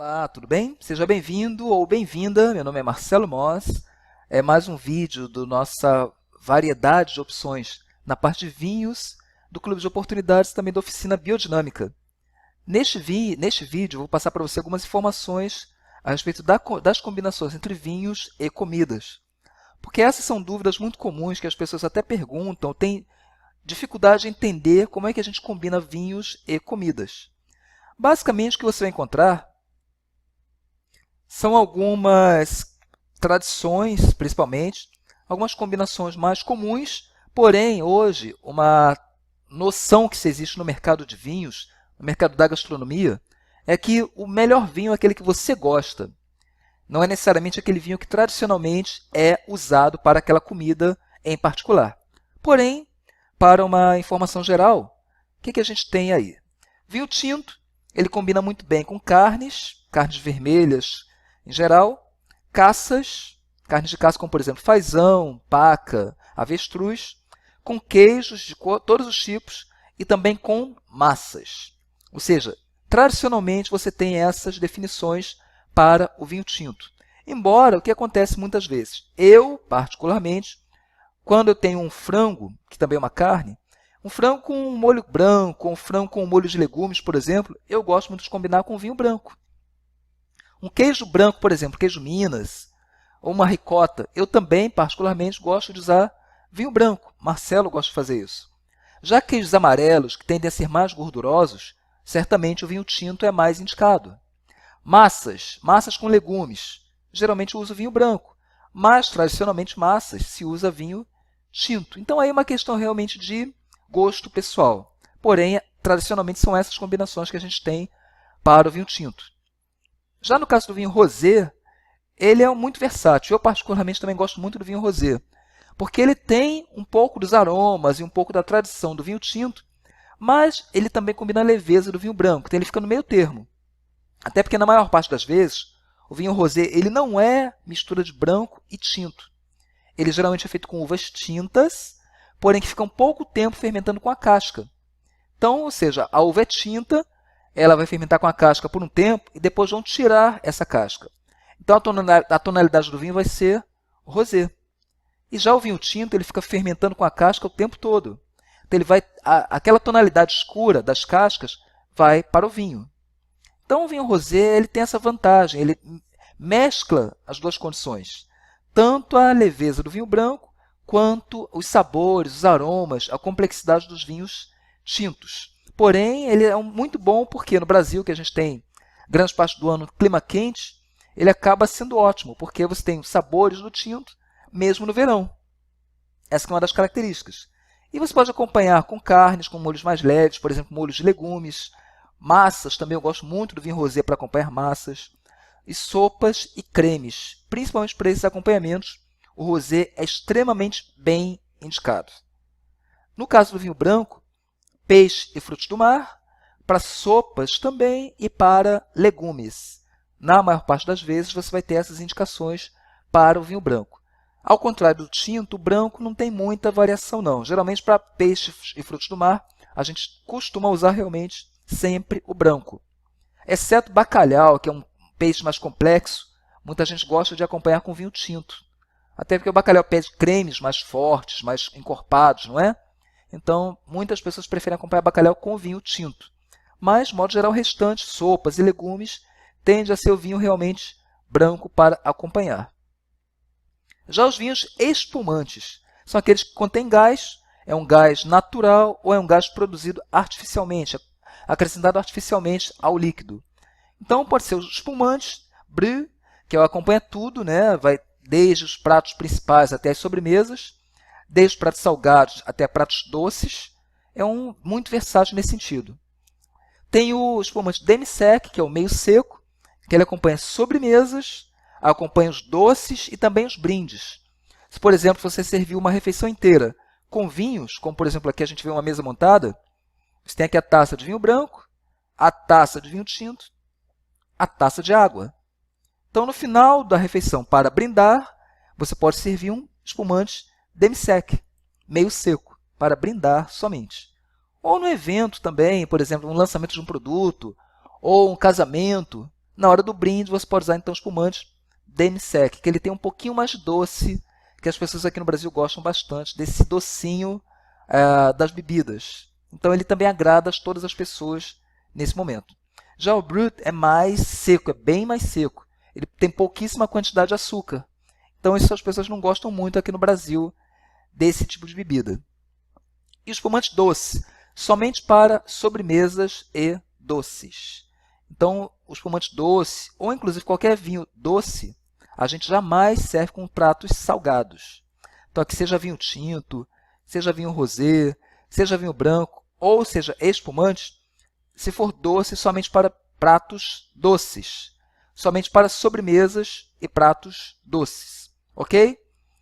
Olá, tudo bem? Seja bem-vindo ou bem-vinda. Meu nome é Marcelo Moss. É mais um vídeo da nossa variedade de opções na parte de vinhos, do Clube de Oportunidades e também da Oficina Biodinâmica. Neste vídeo, eu vou passar para você algumas informações a respeito das combinações entre vinhos e comidas. Porque essas são dúvidas muito comuns que as pessoas até perguntam, têm dificuldade em entender como é que a gente combina vinhos e comidas. Basicamente, o que você vai encontrar são algumas tradições, principalmente, algumas combinações mais comuns, porém, hoje, uma noção que se existe no mercado de vinhos, no mercado da gastronomia, é que o melhor vinho é aquele que você gosta. Não é necessariamente aquele vinho que tradicionalmente é usado para aquela comida em particular. Porém, para uma informação geral, o que a gente tem aí? Vinho tinto, ele combina muito bem com carnes vermelhas em geral, carnes de caça como, por exemplo, fazão, paca, avestruz, com queijos de todos os tipos e também com massas. Ou seja, tradicionalmente você tem essas definições para o vinho tinto. Embora, o que acontece muitas vezes, eu, particularmente, quando eu tenho um frango, que também é uma carne, um frango com um molho branco, um frango com um molho de legumes, por exemplo, eu gosto muito de combinar com vinho branco. Um queijo branco, por exemplo, queijo Minas, ou uma ricota, eu também, particularmente, gosto de usar vinho branco. Marcelo gosta de fazer isso. Já queijos amarelos, que tendem a ser mais gordurosos, certamente o vinho tinto é mais indicado. Massas com legumes, geralmente eu uso vinho branco, mas tradicionalmente massas se usa vinho tinto. Então aí é uma questão realmente de gosto pessoal. Porém, tradicionalmente são essas combinações que a gente tem para o vinho tinto. Já no caso do vinho rosé, ele é muito versátil. Eu particularmente também gosto muito do vinho rosé, porque ele tem um pouco dos aromas e um pouco da tradição do vinho tinto, mas ele também combina a leveza do vinho branco, então ele fica no meio termo. Até porque na maior parte das vezes, o vinho rosé ele não é mistura de branco e tinto. Ele geralmente é feito com uvas tintas, porém que ficam pouco tempo fermentando com a casca. Então, ou seja, a uva é tinta, ela vai fermentar com a casca por um tempo e depois vão tirar essa casca. Então, a tonalidade do vinho vai ser rosé. E já o vinho tinto, ele fica fermentando com a casca o tempo todo. Então, aquela tonalidade escura das cascas vai para o vinho. Então, o vinho rosé ele tem essa vantagem, ele mescla as duas condições, tanto a leveza do vinho branco, quanto os sabores, os aromas, a complexidade dos vinhos tintos. Porém, ele é muito bom porque no Brasil, que a gente tem grande parte do ano clima quente, ele acaba sendo ótimo, porque você tem os sabores do tinto, mesmo no verão. Essa é uma das características. E você pode acompanhar com carnes, com molhos mais leves, por exemplo, molhos de legumes, massas, também eu gosto muito do vinho rosé para acompanhar massas, e sopas e cremes. Principalmente para esses acompanhamentos, o rosé é extremamente bem indicado. No caso do vinho branco, peixe e frutos do mar, para sopas também e para legumes. Na maior parte das vezes, você vai ter essas indicações para o vinho branco. Ao contrário do tinto, o branco não tem muita variação, não. Geralmente, para peixes e frutos do mar, a gente costuma usar realmente sempre o branco. Exceto bacalhau, que é um peixe mais complexo, muita gente gosta de acompanhar com vinho tinto. Até porque o bacalhau pede cremes mais fortes, mais encorpados, não é? Então, muitas pessoas preferem acompanhar bacalhau com vinho tinto. Mas, de modo geral, o restante, sopas e legumes, tende a ser o vinho realmente branco para acompanhar. Já os vinhos espumantes são aqueles que contêm gás, é um gás natural ou é um gás produzido artificialmente, acrescentado artificialmente ao líquido. Então, pode ser os espumantes, brie, que acompanha tudo, né? Vai desde os pratos principais até as sobremesas, desde os pratos salgados até pratos doces. É muito versátil nesse sentido. Tem o espumante demi-sec, que é o meio seco, que ele acompanha sobremesas, acompanha os doces e também os brindes. Se, por exemplo, você servir uma refeição inteira com vinhos, como por exemplo aqui a gente vê uma mesa montada, você tem aqui a taça de vinho branco, a taça de vinho tinto, a taça de água. Então, no final da refeição, para brindar, você pode servir um espumante demi-sec, meio seco, para brindar somente. Ou no evento também, por exemplo, um lançamento de um produto, ou um casamento, Na hora do brinde, você pode usar então espumante demi-sec, que ele tem um pouquinho mais doce, que as pessoas aqui no Brasil gostam bastante, desse docinho das bebidas. Então, ele também agrada a todas as pessoas nesse momento. Já o Brut é mais seco, é bem mais seco. Ele tem pouquíssima quantidade de açúcar. Então, isso as pessoas não gostam muito aqui no Brasil desse tipo de bebida. E o espumante doce, somente para sobremesas e doces. Então, o espumante doce, ou inclusive qualquer vinho doce, a gente jamais serve com pratos salgados. Então, aqui seja vinho tinto, seja vinho rosé, seja vinho branco, ou seja espumante, se for doce, somente para pratos doces. Somente para sobremesas e pratos doces. Ok?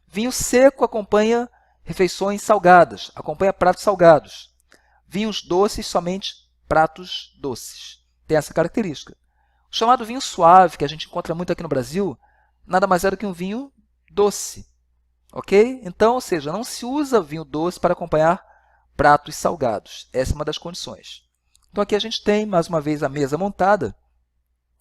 Vinho seco acompanha refeições salgadas, acompanha pratos salgados. Vinhos doces, somente pratos doces. Tem essa característica. O chamado vinho suave, que a gente encontra muito aqui no Brasil, nada mais é do que um vinho doce. Ok? Então, ou seja, não se usa vinho doce para acompanhar pratos salgados. Essa é uma das condições. Então, aqui a gente tem, mais uma vez, a mesa montada.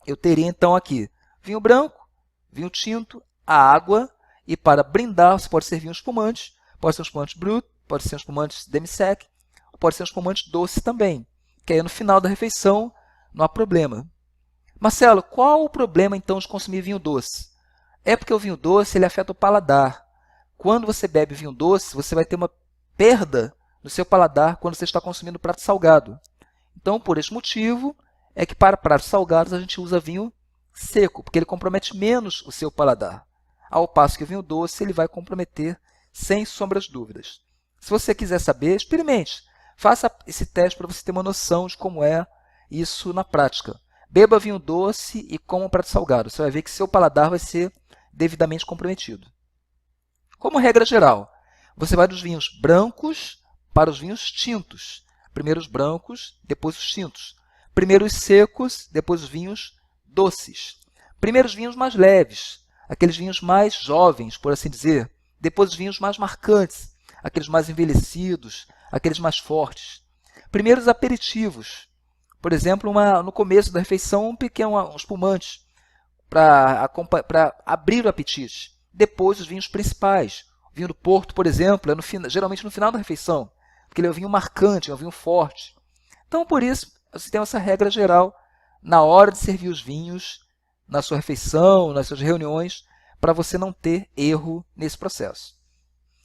Eu teria, então, aqui vinho branco, vinho tinto, a água, e para brindar, você pode servir um espumante. Pode ser um espumante brut, pode ser um espumante demi-sec, pode ser um espumante doce também, que aí no final da refeição não há problema. Marcelo, qual o problema, então, de consumir vinho doce? É porque o vinho doce ele afeta o paladar. Quando você bebe vinho doce, você vai ter uma perda no seu paladar quando você está consumindo prato salgado. Então, por esse motivo, é que para pratos salgados a gente usa vinho seco, porque ele compromete menos o seu paladar. Ao passo que o vinho doce ele vai comprometer sem sombras de dúvidas. Se você quiser saber, experimente. Faça esse teste para você ter uma noção de como é isso na prática. Beba vinho doce e coma um prato salgado. Você vai ver que seu paladar vai ser devidamente comprometido. Como regra geral, você vai dos vinhos brancos para os vinhos tintos. Primeiro os brancos, depois os tintos. Primeiro os secos, depois os vinhos doces. Primeiro os vinhos mais leves, aqueles vinhos mais jovens, por assim dizer. Depois os vinhos mais marcantes, aqueles mais envelhecidos, aqueles mais fortes. Primeiro os aperitivos. Por exemplo, no começo da refeição, um espumante para abrir o apetite. Depois os vinhos principais. O vinho do Porto, por exemplo, é geralmente no final da refeição, porque ele é um vinho marcante, é um vinho forte. Então, por isso, você tem essa regra geral na hora de servir os vinhos, na sua refeição, nas suas reuniões, para você não ter erro nesse processo.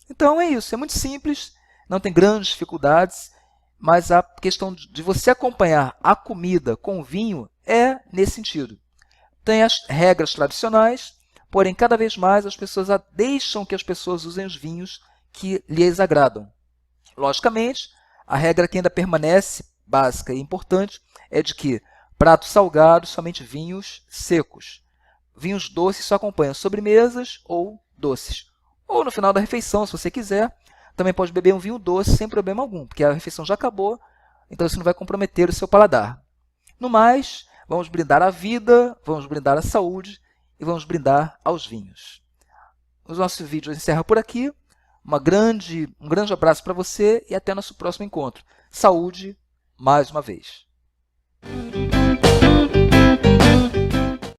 Então, é isso. É muito simples, não tem grandes dificuldades, mas a questão de você acompanhar a comida com o vinho é nesse sentido. Tem as regras tradicionais, porém, cada vez mais as pessoas deixam que as pessoas usem os vinhos que lhes agradam. Logicamente, a regra que ainda permanece básica e importante é de que prato salgado, somente vinhos secos. Vinhos doces só acompanham sobremesas ou doces. Ou no final da refeição, se você quiser, também pode beber um vinho doce sem problema algum, porque a refeição já acabou, então isso não vai comprometer o seu paladar. No mais, vamos brindar a vida, vamos brindar a saúde e vamos brindar aos vinhos. O nosso vídeo encerra por aqui. Um grande abraço para você e até nosso próximo encontro. Saúde, mais uma vez.